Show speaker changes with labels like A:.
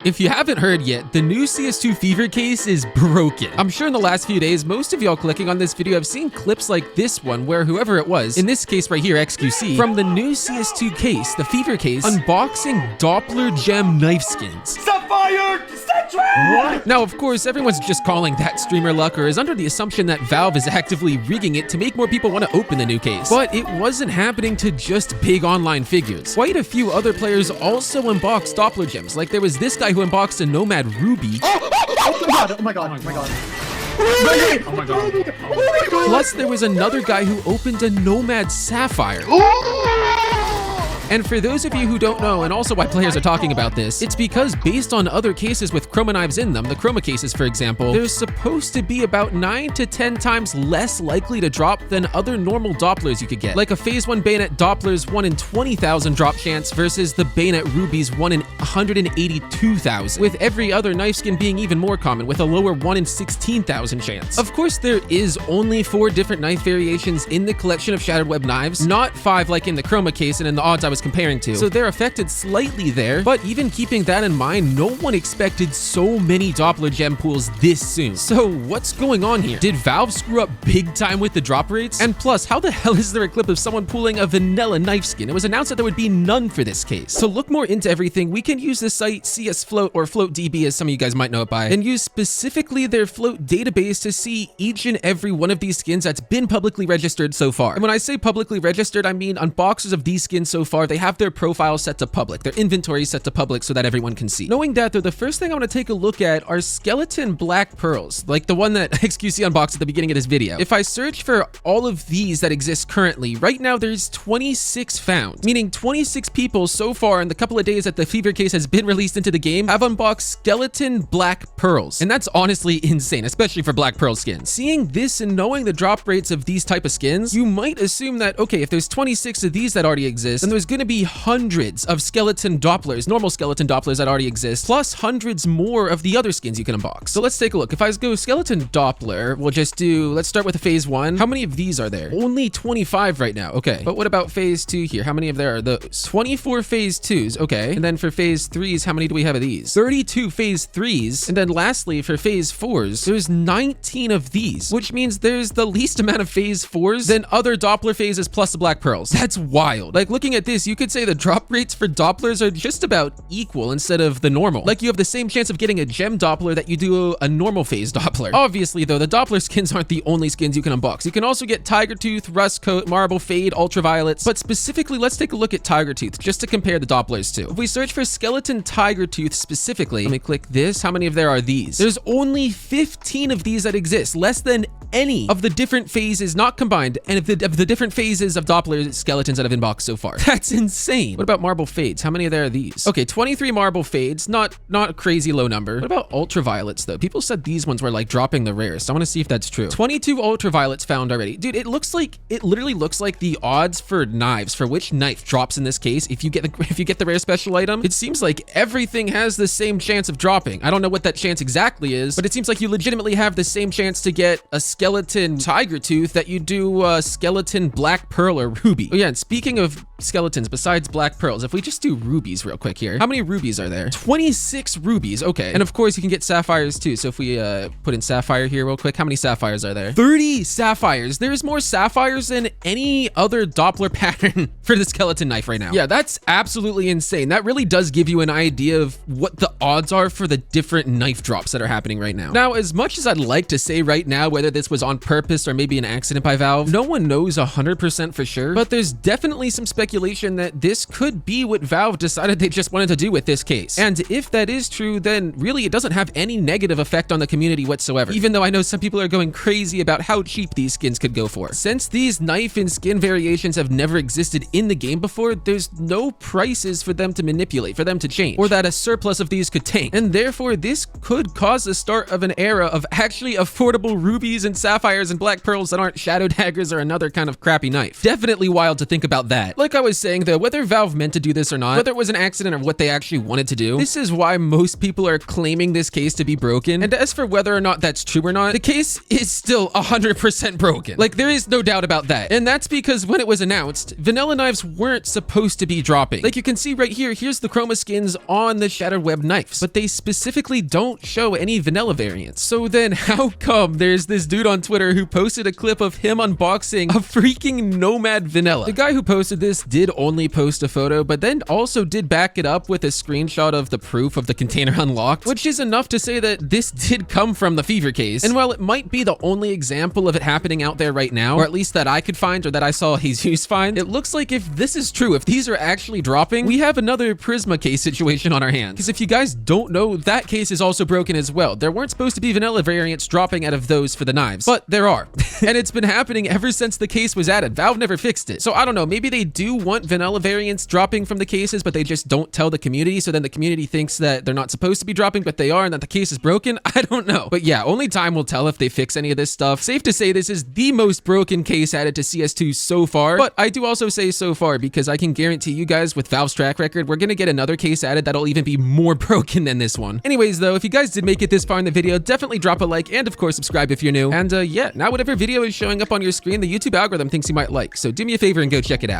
A: If you haven't heard yet, the new CS2 Fever case is broken. I'm sure in the last few days, most of y'all clicking on this video have seen clips like this one where whoever it was, in this case right here, XQC, from the new CS2 case, the Fever case, unboxing Doppler gem knife skins.
B: Sapphire Central!
A: What? Now, of course, everyone's just calling that streamer luck or is under the assumption that Valve is actively rigging it to make more people want to open the new case. But it wasn't happening to just big online figures. Quite a few other players also unboxed Doppler gems, like there was this guy who unboxed a Nomad Ruby.
B: Oh my god, oh my god, oh my god. Oh my god.
A: Plus, there was another guy who opened a Nomad Sapphire. And for those of you who don't know, and also why players are talking about this, it's because based on other cases with chroma knives in them, the chroma cases for example, they're supposed to be about 9 to 10 times less likely to drop than other normal Dopplers you could get. Like a Phase 1 Bayonet Doppler's 1 in 20,000 drop chance versus the Bayonet Ruby's 1 in 182,000, with every other knife skin being even more common with a lower 1 in 16,000 chance. Of course, there is only 4 different knife variations in the collection of Shattered Web knives, not 5 like in the chroma case and in the odds I was comparing to. So they're affected slightly there, but even keeping that in mind, no one expected so many Doppler gem pools this soon. So what's going on here? Did Valve screw up big time with the drop rates? And plus, how the hell is there a clip of someone pulling a vanilla knife skin? It was announced that there would be none for this case. To look more into everything, we can use the site CS Float or FloatDB as some of you guys might know it by, and use specifically their Float database to see each and every one of these skins that's been publicly registered so far. And when I say publicly registered, I mean on boxes of these skins so far, they have their profile set to public, their inventory set to public so that everyone can see. Knowing that though, the first thing I want to take a look at are skeleton black pearls, like the one that XQC unboxed at the beginning of this video. If I search for all of these that exist currently, right now there's 26 found, meaning 26 people so far in the couple of days that the Fever case has been released into the game have unboxed skeleton black pearls. And that's honestly insane, especially for black pearl skins. Seeing this and knowing the drop rates of these type of skins, you might assume that, okay, if there's 26 of these that already exist, then there's going to be hundreds of skeleton Dopplers, normal skeleton Dopplers that already exist, plus hundreds more of the other skins you can unbox. So let's take a look. If I go skeleton Doppler, we'll just do, let's start with a Phase 1. How many of these are there? Only 25 right now. Okay. But what about Phase 2 here? How many of there are? The 24 Phase 2s. Okay. And then for Phase 3s, how many do we have of these? 32 Phase 3s. And then lastly, for Phase 4s, there's 19 of these, which means there's the least amount of Phase 4s than other Doppler phases plus the black pearls. That's wild. Like looking at this, you could say the drop rates for Dopplers are just about equal instead of the normal. Like you have the same chance of getting a gem Doppler that you do a normal phase Doppler. Obviously though, the Doppler skins aren't the only skins you can unbox. You can also get Tiger Tooth, Rust Coat, Marble Fade, Ultraviolets, but specifically let's take a look at Tiger Tooth just to compare the Dopplers to. If we search for skeleton Tiger Tooth specifically, let me click this. How many of there are these? There's only 15 of these that exist, less than any of the different phases not combined and of the different phases of Doppler skeletons that have been boxed so far. That's insane. What about Marble Fades? How many of there are these? Okay, 23 Marble Fades, not a crazy low number. What about Ultraviolets though? People said these ones were like dropping the rarest. I want to see if that's true. 22 Ultraviolets found already. Dude, it literally looks like the odds for knives, for which knife drops in this case, if you get the rare special item, it seems like everything has the same chance of dropping. I don't know what that chance exactly is, but it seems like you legitimately have the same chance to get a skeleton Tiger Tooth that you do a skeleton black pearl or ruby. Oh yeah, and speaking of skeletons besides black pearls, if we just do rubies real quick here, how many rubies are there? 26 rubies. Okay, and of course you can get sapphires too. So if we put in sapphire here real quick, how many sapphires are there? 30 sapphires. There's more sapphires than any other Doppler pattern for the skeleton knife right now. Yeah, that's absolutely insane. That really does give you an idea of what the odds are for the different knife drops that are happening right now. Now, as much as I'd like to say right now whether this was on purpose or maybe an accident by Valve, no one knows 100% for sure, but there's definitely some speculation that this could be what Valve decided they just wanted to do with this case. And if that is true, then really it doesn't have any negative effect on the community whatsoever, even though I know some people are going crazy about how cheap these skins could go for. Since these knife and skin variations have never existed in the game before, there's no prices for them to manipulate, for them to change, or that a surplus of these could tank. And therefore, this could cause the start of an era of actually affordable rubies and sapphires and black pearls that aren't shadow daggers or another kind of crappy knife. Definitely wild to think about that. Like I was saying though, whether Valve meant to do this or not, whether it was an accident or what they actually wanted to do, this is why most people are claiming this case to be broken. And as for whether or not that's true or not, the case is still 100% broken. Like, there is no doubt about that. And that's because when it was announced, vanilla knives weren't supposed to be dropping. Like you can see right here, here's the chroma skins on the Shattered Web knives, but they specifically don't show any vanilla variants. So then how come there's this dude on Twitter who posted a clip of him unboxing a freaking Nomad vanilla? The guy who posted this did only post a photo, but then also did back it up with a screenshot of the proof of the container unlocked, which is enough to say that this did come from the Fever case. And while it might be the only example of it happening out there right now, or at least that I could find or that I saw Jesus find, it looks like if this is true, if these are actually dropping, we have another Prisma case situation on our hands. Because if you guys don't know, that case is also broken as well. There weren't supposed to be vanilla variants dropping out of those for the knives, but there are. And it's been happening ever since the case was added. Valve never fixed it. So I don't know, maybe they do want vanilla variants dropping from the cases, but they just don't tell the community, so then the community thinks that they're not supposed to be dropping, but they are, and that the case is broken. I don't know. But yeah, only time will tell if they fix any of this stuff. Safe to say this is the most broken case added to CS2 so far, but I do also say so far because I can guarantee you guys with Valve's track record, we're gonna get another case added that'll even be more broken than this one. Anyways though, if you guys did make it this far in the video, definitely drop a like and of course subscribe if you're new. And yeah, now whatever video is showing up on your screen, the YouTube algorithm thinks you might like, so do me a favor and go check it out.